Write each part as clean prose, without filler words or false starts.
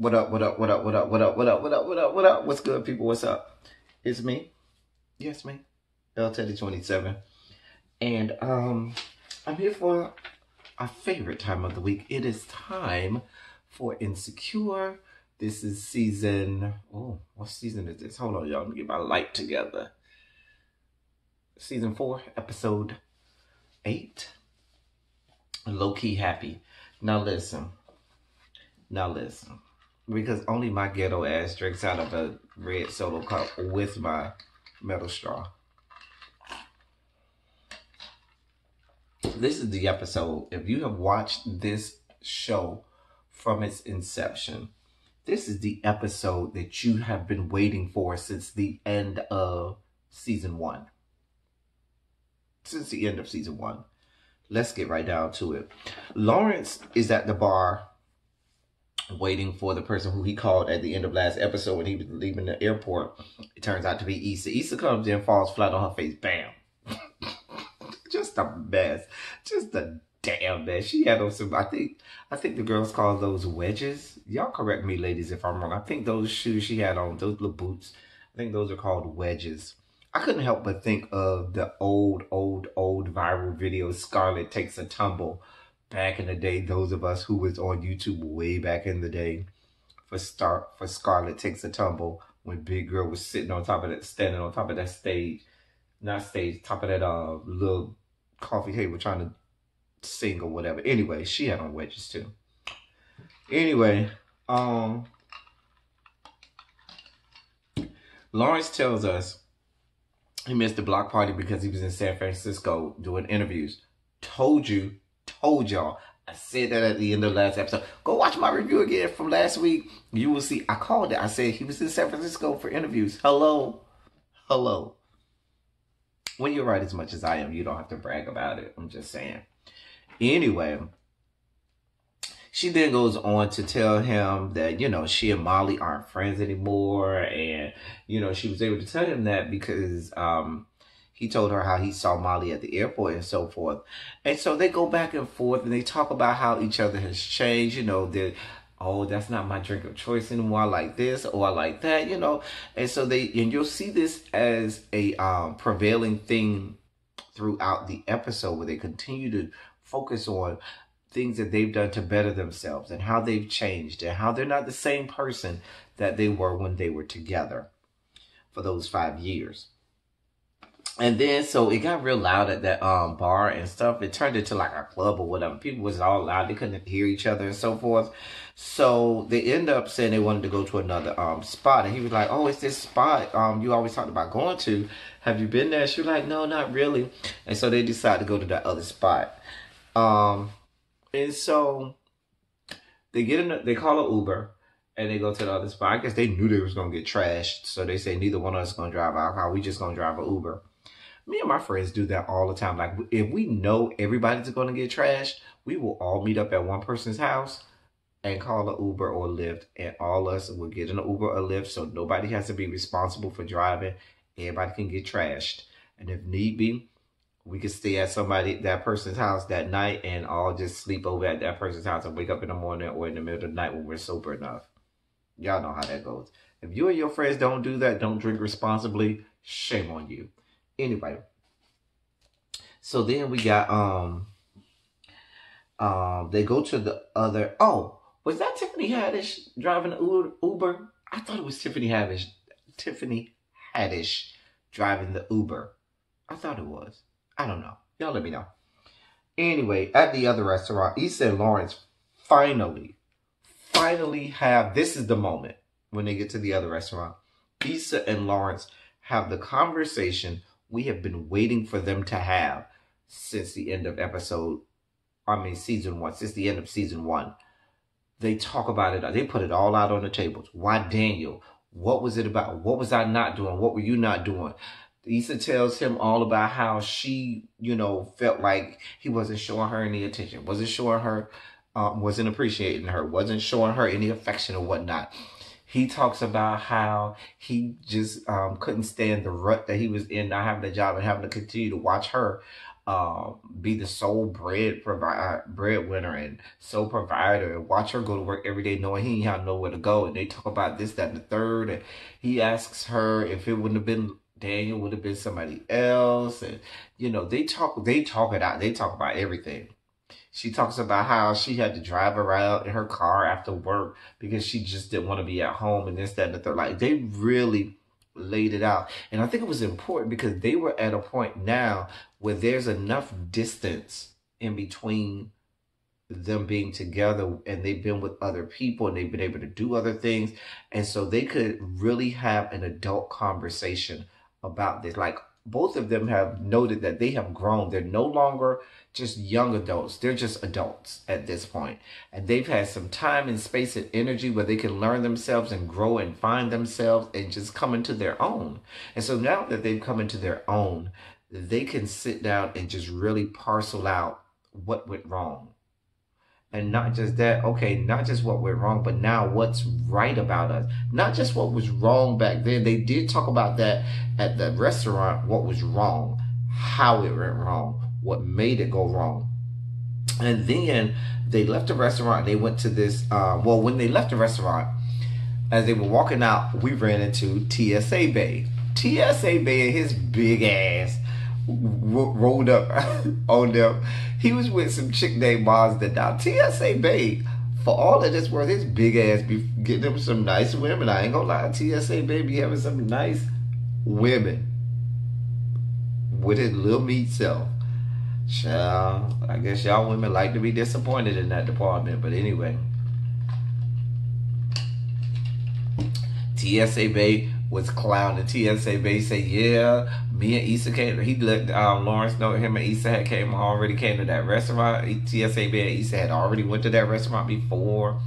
What up, what up, what up, what up, what up, what up, what up, what up, what up? What's good, people? What's up? It's me. Yes, me. L Teddy 27. And I'm here for our favorite time of the week. It is time for Insecure. This is season, what season is this? Hold on, y'all. Let me get my light together. Season 4, episode 8. Low-key happy. Now listen. Because only my ghetto ass drinks out of a red Solo cup with my metal straw. This is the episode. If you have watched this show from its inception, this is the episode that you have been waiting for since the end of season 1. Since the end of season 1. Let's get right down to it. Lawrence is at the bar waiting for the person who he called at the end of last episode when he was leaving the airport. It turns out to be Issa. Issa comes in, falls flat on her face. Bam. Just a mess. Just a damn mess. She had on some, I think the girls call those wedges. Y'all correct me, ladies, if I'm wrong. I think those shoes she had on, those little boots, I think those are called wedges. I couldn't help but think of the old viral video, Scarlett Takes a Tumble. Back in the day, those of us who was on YouTube way back in the day, for Scarlett Takes a Tumble, when Big Girl was sitting on top of that, standing on top of that stage, top of that little coffee table trying to sing or whatever. Anyway, she had on wedges too. Anyway, Lawrence tells us he missed the block party because he was in San Francisco doing interviews. Told y'all. I said that at the end of the last episode. Go watch my review again from last week. You will see. I called it. I said he was in San Francisco for interviews. Hello. When you're right as much as I am, you don't have to brag about it. I'm just saying. Anyway, she then goes on to tell him that, she and Molly aren't friends anymore. And, she was able to tell him that because he told her how he saw Molly at the airport and so forth. And so they go back and forth and they talk about how each other has changed, that, oh, that's not my drink of choice anymore. I like this or I like that, And so and you'll see this as a prevailing thing throughout the episode where they continue to focus on things that they've done to better themselves and how they've changed and how they're not the same person that they were when they were together for those 5 years. And then, so it got real loud at that bar and stuff. It turned into like a club or whatever. People was all loud. They couldn't hear each other and so forth. So they end up saying they wanted to go to another spot. And he was like, oh, it's this spot you always talked about going to. Have you been there? She was like, no, not really. And so they decided to go to that other spot. And so they they call an Uber. And they go to the other spot. I guess they knew they was going to get trashed. So they say neither one of us is going to drive our car. We just going to drive an Uber. Me and my friends do that all the time. Like, if we know everybody's going to get trashed, we will all meet up at one person's house and call an Uber or Lyft. And all us will get an Uber or Lyft so nobody has to be responsible for driving. Everybody can get trashed. And if need be, we can stay at that person's house that night and all just sleep over at that person's house and wake up in the morning or in the middle of the night when we're sober enough. Y'all know how that goes. If you and your friends don't do that, don't drink responsibly, shame on you. Anyway, so then we got, they go to the other, was that Tiffany Haddish driving the Uber? I thought it was Tiffany Haddish driving the Uber. I thought it was. I don't know. Y'all let me know. Anyway, at the other restaurant, Issa and Lawrence finally have, this is the moment when they get to the other restaurant. Issa and Lawrence have the conversation we have been waiting for them to have since the end of season 1, since the end of season 1. They talk about it. They put it all out on the tables. Why Daniel? What was it about? What was I not doing? What were you not doing? Issa tells him all about how she, felt like he wasn't showing her any attention, wasn't showing her, wasn't appreciating her, wasn't showing her any affection or whatnot. He talks about how he just couldn't stand the rut that he was in, not having a job and having to continue to watch her be the sole breadwinner and sole provider, and watch her go to work every day knowing he ain't have nowhere to go. And they talk about this, that, and the third. And he asks her if it wouldn't have been Daniel, would have been somebody else. And they talk it out. They talk about everything. She talks about how she had to drive around in her car after work because she just didn't want to be at home, and this, that, and the third. Like, they really laid it out. And I think it was important because they were at a point now where there's enough distance in between them being together, and they've been with other people and they've been able to do other things. And so they could really have an adult conversation about this. Like, both of them have noted that they have grown. They're no longer just young adults. They're just adults at this point. And they've had some time and space and energy where they can learn themselves and grow and find themselves and just come into their own. And so now that they've come into their own, they can sit down and just really parcel out what went wrong. And not just that, okay, not just what went wrong, but now what's right about us. Not just what was wrong back then. They did talk about that at the restaurant, what was wrong, how it went wrong, what made it go wrong. And then they left the restaurant. They went to this, when they left the restaurant, as they were walking out, we ran into TSA Bay. TSA Bay and his big ass rolled up on them. He was with some chick named Mazda. Now, TSA Bay, for all of this worth, his big ass be getting them some nice women. I ain't gonna lie, TSA Bay be having some nice women with his little meat self. Child, I guess y'all women like to be disappointed in that department. But anyway, TSA Bay was clowning. TSA Bay said, yeah, me and Issa came. He let Lawrence know him and Issa already came to that restaurant. TSA Bay and Issa had already went to that restaurant before.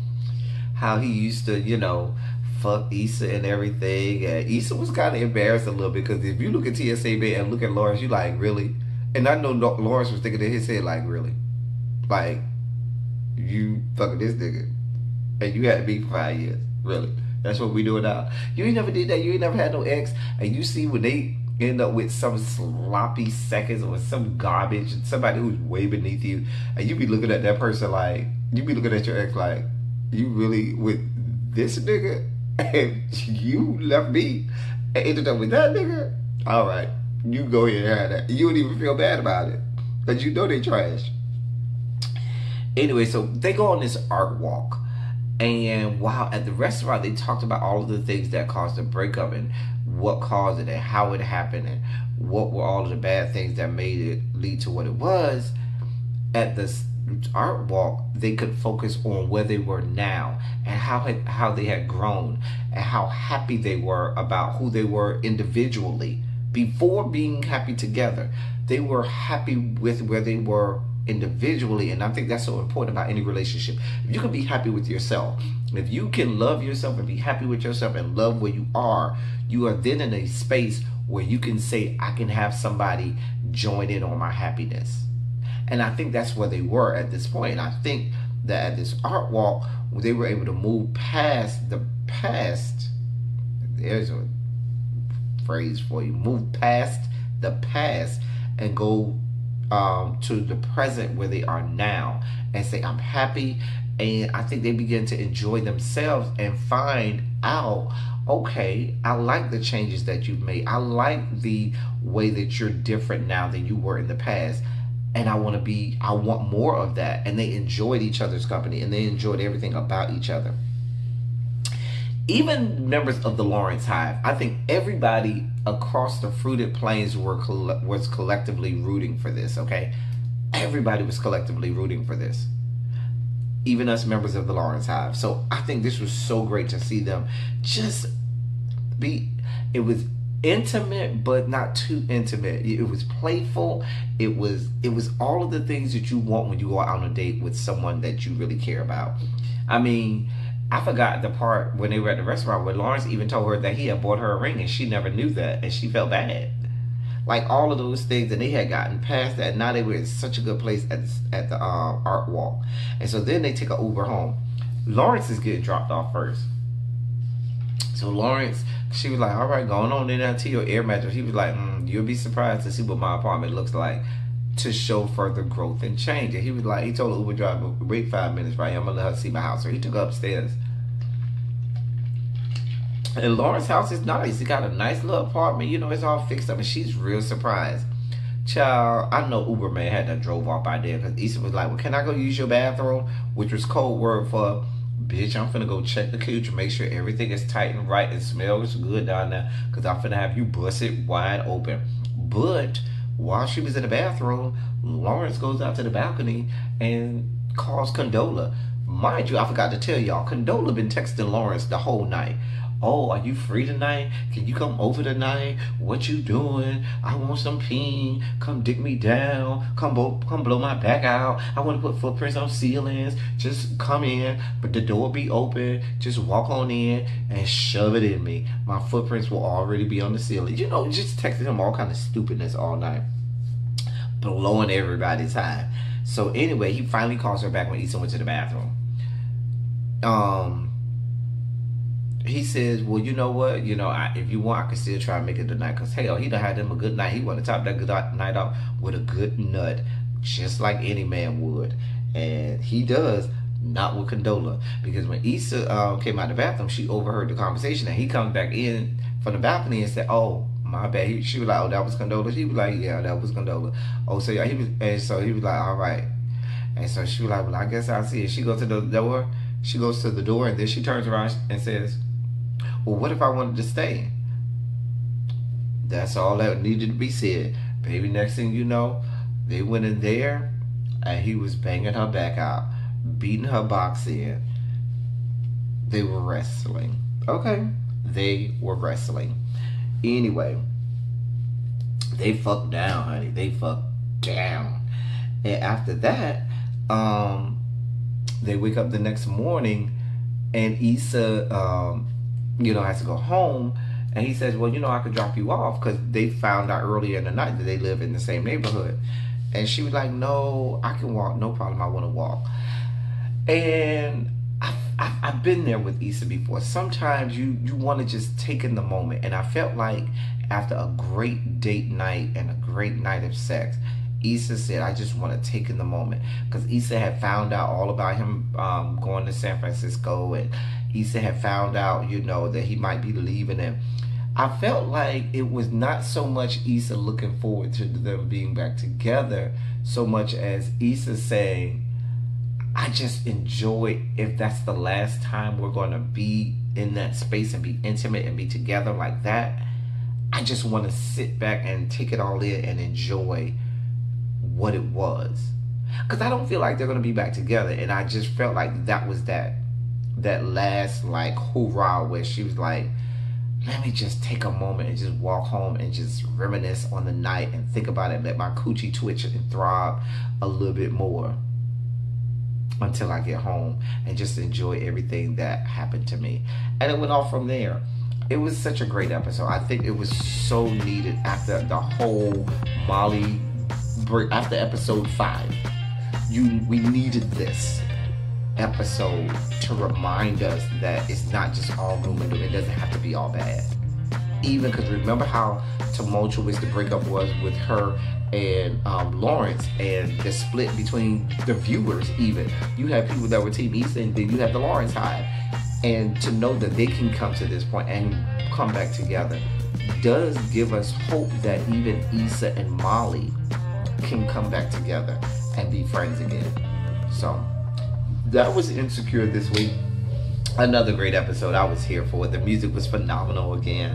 How he used to, fuck Issa and everything. And Issa was kind of embarrassed a little bit because if you look at TSA Bay and look at Lawrence, you like, really? And I know Lawrence was thinking in his head, like, really? Like, you fucking this nigga. And you had to be for 5 years. Really? That's what we doing now. You ain't never did that. You ain't never had no ex. And you see when they end up with some sloppy seconds or some garbage, somebody who's way beneath you, and you be looking at that person like, you be looking at your ex like, you really with this nigga? And you left me and ended up with that nigga? All right. You go ahead and have that. You don't even feel bad about it. Because you know they trash. Anyway, so they go on this art walk. And while at the restaurant, they talked about all of the things that caused the breakup and what caused it and how it happened and what were all of the bad things that made it lead to what it was. At the art walk, they could focus on where they were now and how they had grown and how happy they were about who they were individually. Before being happy together, they were happy with where they were individually. And I think that's so important about any relationship. If you can be happy with yourself, if you can love yourself and be happy with yourself and love where you are then in a space where you can say, I can have somebody join in on my happiness. And I think that's where they were at this point. And I think that at this art walk, they were able to move past the past. There's a phrase for you. Move past the past and go to the present where they are now and say, I'm happy. And I think they begin to enjoy themselves and find out, okay, I like the changes that you've made. I like the way that you're different now than you were in the past. And I want more of that. And they enjoyed each other's company and they enjoyed everything about each other. Even members of the Lawrence Hive, I think everybody across the Fruited Plains was collectively rooting for this, okay? Everybody was collectively rooting for this. Even us members of the Lawrence Hive. So I think this was so great to see them just it was intimate, but not too intimate. It was playful. It was all of the things that you want when you go out on a date with someone that you really care about. I mean, I forgot the part when they were at the restaurant where Lawrence even told her that he had bought her a ring and she never knew that and she felt bad. Like all of those things, and they had gotten past that. Now they were in such a good place at the art walk. And so then they take an Uber home. Lawrence is getting dropped off first. So Lawrence, she was like, all right, going on in there to your air mattress. He was like, you'll be surprised to see what my apartment looks like. to show further growth and change. And he was like, he told the Uber driver, wait 5 minutes, right? I'm gonna let her see my house. So he took her upstairs. And Lauren's house is nice. He got a nice little apartment. You know, it's all fixed up, and she's real surprised. Child, I know Uber man had to drove off by there because Issa was like, well, can I go use your bathroom? Which was code word for, bitch, I'm finna go check the kitchen, make sure everything is tight and right and smells good down there because I'm finna have you bust it wide open. But while she was in the bathroom, Lawrence goes out to the balcony and calls Condola. Mind you, I forgot to tell y'all, Condola been texting Lawrence the whole night. Oh, are you free tonight? Can you come over tonight? What you doing? I want some peen. Come dig me down. Come blow my back out. I want to put footprints on ceilings. Just come in, but the door be open. Just walk on in and shove it in me. My footprints will already be on the ceiling. You know, just texting him all kind of stupidness all night. Blowing everybody's high. So anyway, he finally calls her back when Issa went to the bathroom. He says, well, you know what? You know, if you want, I can still try and make it tonight. Because, hell, he done had him a good night. He want to top that good night off with a good nut. Just like any man would. And he does, not with Condola. Because when Issa came out of the bathroom, she overheard the conversation. And he comes back in from the balcony and said, oh, my bad. She was like, oh, that was Condola? She was like, yeah, that was Condola. Oh, so yeah, he was like, all right. And so she was like, well, I guess I'll see it. She goes to the door. She goes to the door, and then she turns around and says, well, what if I wanted to stay? That's all that needed to be said. Baby, next thing you know, they went in there, and he was banging her back out, beating her box in. They were wrestling. Okay? They were wrestling. Anyway, they fucked down, honey. They fucked down. And after that, they wake up the next morning, and Issa, you know, has to go home. And he says, well, you know, I could drop you off because they found out earlier in the night that they live in the same neighborhood. And she was like, no, I can walk. No problem. I want to walk. And I've been there with Issa before. Sometimes you want to just take in the moment. And I felt like after a great date night and a great night of sex, Issa said, I just want to take in the moment. Because Issa had found out all about him going to San Francisco. And Issa had found out, you know, that he might be leaving. And I felt like it was not so much Issa looking forward to them being back together, so much as Issa saying, I just enjoy if that's the last time we're going to be in that space and be intimate and be together like that. I just want to sit back and take it all in and enjoy what it was. Because I don't feel like they're going to be back together. And I just felt like that was that last, like, hoorah, where she was like, let me just take a moment and just walk home and just reminisce on the night and think about it. Let my coochie twitch and throb a little bit more until I get home and just enjoy everything that happened to me. And it went off from there. It was such a great episode. I think it was so needed after the whole Molly break, after episode 5. We needed this episode to remind us that it's not just all gloom and doom. It doesn't have to be all bad. Even because remember how tumultuous the breakup was with her and Lawrence, and the split between the viewers. Even you have people that were Team Issa, and then you have the Lawrence side. And to know that they can come to this point and come back together does give us hope that even Issa and Molly can come back together and be friends again. So that was Insecure this week. Another great episode. I was here for it. The music was phenomenal again.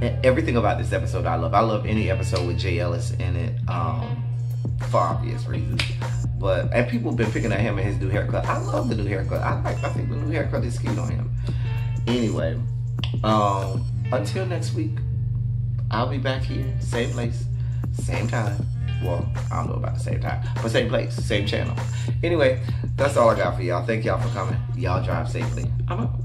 And everything about this episode I love. I love any episode with Jay Ellis in it, for obvious reasons. And people have been picking at him and his new haircut. I love the new haircut. I think the new haircut is cute on him. Anyway, until next week, I'll be back here, same place, same time. Well, I don't know about the same time, but same place, same channel. Anyway, that's all I got for y'all. Thank y'all for coming. Y'all drive safely. I'm out.